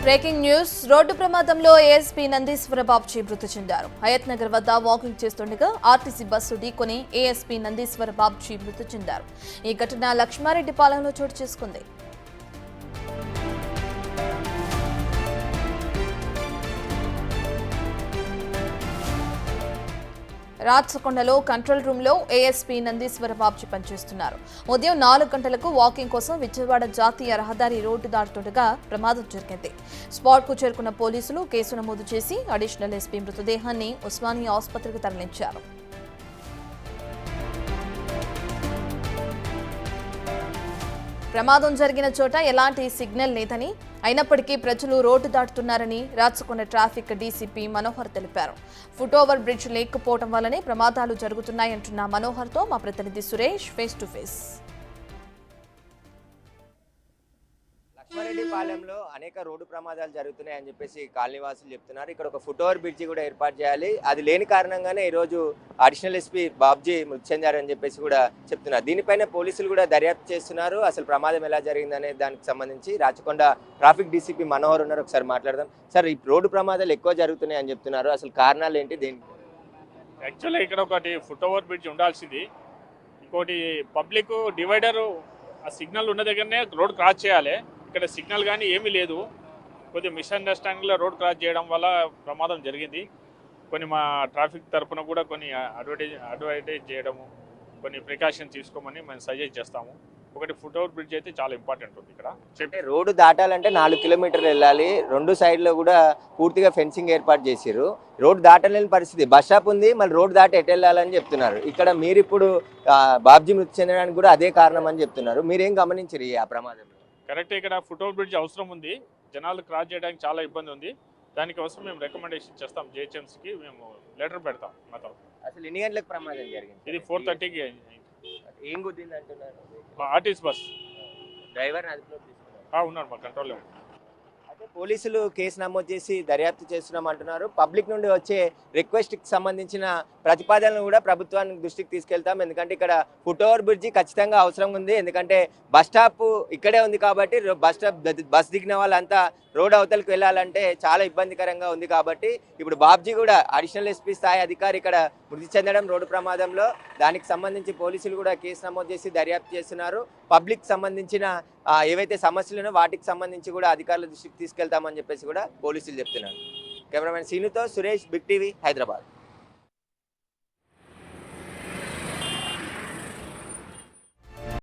Breaking news road ప్రమాదంలో ASP Nandishwara Babji మృతి చెందారు. హయత్ నగర్ వద్ద వాకింగ్ చేస్తుండగా ఆర్టీసీ బస్సు ఢీకొని ఏఎస్పీ నందీశ్వర బాబ్జీ మృతి చెందారు. ఈ ఘటన లక్ష్మారెడ్డిపాలెంలో చోటు చేసుకుంది. రాచకొండలో కంట్రోల్ రూమ్ లో ఏఎస్పీ నందీశ్వర బాబ్జీ పనిచేస్తున్నారు. ఉదయం 4 గంటలకు వాకింగ్ కోసం విజయవాడ జాతీయ రహదారి రోడ్డు దాటుతుండగా ప్రమాదం జరిగింది. స్పాట్ కు చేరుకున్న పోలీసులు కేసు నమోదు చేసి అడిషనల్ ఎస్పీ మృతదేహాన్ని ఉస్మానియా ఆసుపత్రికి తరలించారు. ప్రమాదం జరిగిన చోట ఎలాంటి సిగ్నల్ లేదని, అయినప్పటికీ ప్రజలు రోడ్డు దాటుతున్నారని రాచకొండ ట్రాఫిక్ డీసీపీ మనోహర్ తెలిపారు. ఫుట్ ఓవర్ బ్రిడ్జ్ లేకపోవడం వల్లనే ప్రమాదాలు జరుగుతున్నాయంటున్న మనోహర్తో మా ప్రతినిధి సురేష్ ఫేస్ టు ఫేస్. లక్ష్మారెడ్డిపాలెంలో అనేక రోడ్డు ప్రమాదాలు జరుగుతున్నాయని చెప్పేసి కాలనీవాసులు చెప్తున్నారు. ఇక్కడ ఒక ఫుట్ ఓవర్ బ్రిడ్జి కూడా ఏర్పాటు చేయాలి, అది లేని కారణంగానే ఈరోజు అడిషనల్ ఎస్పీ బాబ్జీ మృతి చెందారని చెప్పేసి కూడా చెప్తున్నారు. దీనిపైన పోలీసులు కూడా దర్యాప్తు చేస్తున్నారు. అసలు ప్రమాదం ఎలా జరిగిందనే దానికి సంబంధించి రాచకొండ ట్రాఫిక్ డీసీపీ మనోహర్ ఉన్నారు, ఒకసారి మాట్లాడదాం. సార్, ఈ రోడ్డు ప్రమాదాలు ఎక్కువ జరుగుతున్నాయి అని చెప్తున్నారు, అసలు కారణాలు ఏంటి? దేనికి? యాక్చువల్గా ఇక్కడ ఒకటి ఫుట్ ఓవర్ బ్రిడ్జ్ ఉండాల్సింది, ఇంకోటి పబ్లిక్ డివైడర్ ఆ సిగ్నల్ ఉన్న దగ్గరనే రోడ్ క్రాస్ చేయాలి. ఇక్కడ సిగ్నల్ కానీ ఏమీ లేదు. కొద్దిగా మిస్అండర్స్టాండింగ్లో రోడ్ క్రాస్ చేయడం వల్ల ప్రమాదం జరిగింది. కొన్ని మా ట్రాఫిక్ తరఫున కూడా కొన్ని అడ్వర్టైజ్ చేయడము, కొన్ని ప్రికాషన్ తీసుకోమని మేము సజెస్ట్ చేస్తాము. ఒకటి ఫుట్ ఓవర్ బ్రిడ్జ్ అయితే చాలా ఇంపార్టెంట్ ఉంది. ఇక్కడ అంటే రోడ్డు దాటాలంటే 4 కిలోమీటర్లు వెళ్ళాలి. 2 సైడ్లో కూడా పూర్తిగా ఫెన్సింగ్ ఏర్పాటు చేసిరు. రోడ్డు దాటలేని పరిస్థితి, బస్ స్టాప్ ఉంది, మళ్ళీ రోడ్డు దాటి ఎటు వెళ్ళాలని చెప్తున్నారు. ఇక్కడ మీరు ఇప్పుడు బాబ్జీ మృతి చెందడానికి కూడా అదే కారణం అని చెప్తున్నారు. మీరేం గమనించరు ఆ ప్రమాదంలో? కరెక్ట్, ఇక్కడ ఫుట్ ఓవర్ బ్రిడ్జ్ అవసరం ఉంది, జనాలు క్రాస్ చేయడానికి చాలా ఇబ్బంది ఉంది. దానికోసం మేము రికమెండేషన్ చేస్తాం, జిహెచ్ఎంసీకి మేము లెటర్ పెడతాం. మాతో అసలు ఎన్ని గంటలకు ప్రమాదం జరిగింది? ఇది 4:30కి. ఏం గుద్దింది అంటున్నారు? ఆర్టీసీ బస్ డ్రైవర్ అదుపులో ఉన్నాడు, మా కంట్రోల్లో. అయితే పోలీసులు కేసు నమోదు చేసి దర్యాప్తు చేస్తున్నామంటున్నారు. పబ్లిక్ నుండి వచ్చే రిక్వెస్ట్కి సంబంధించిన ప్రతిపాదనలు కూడా ప్రభుత్వానికి దృష్టికి తీసుకెళ్తాం. ఎందుకంటే ఇక్కడ ఫుట్ ఓవర్ బ్రిడ్జి ఖచ్చితంగా అవసరం ఉంది. ఎందుకంటే బస్ స్టాప్ ఇక్కడే ఉంది కాబట్టి బస్ దిగిన వాళ్ళంతా రోడ్ అవతలకు వెళ్ళాలంటే చాలా ఇబ్బందికరంగా ఉంది. కాబట్టి ఇప్పుడు బాబ్జీ కూడా అడిషనల్ ఎస్పీ స్థాయి అధికారి ఇక్కడ మృతి చెందడం రోడ్డు ప్రమాదంలో, దానికి సంబంధించి పోలీసులు కూడా కేసు నమోదు చేసి దర్యాప్తు చేస్తున్నారు. పబ్లిక్ సంబంధించిన ఏవైతే సమస్యలునో వాటికి సంబంధించి కూడా అధికారుల దృష్టికి తీసుకెళ్తామని చెప్పేసి కూడా పోలీసులు చెప్తున్నారు. కెమెరామెన్ సీనుతో సురేష్, బిగ్ టీవీ, హైదరాబాద్.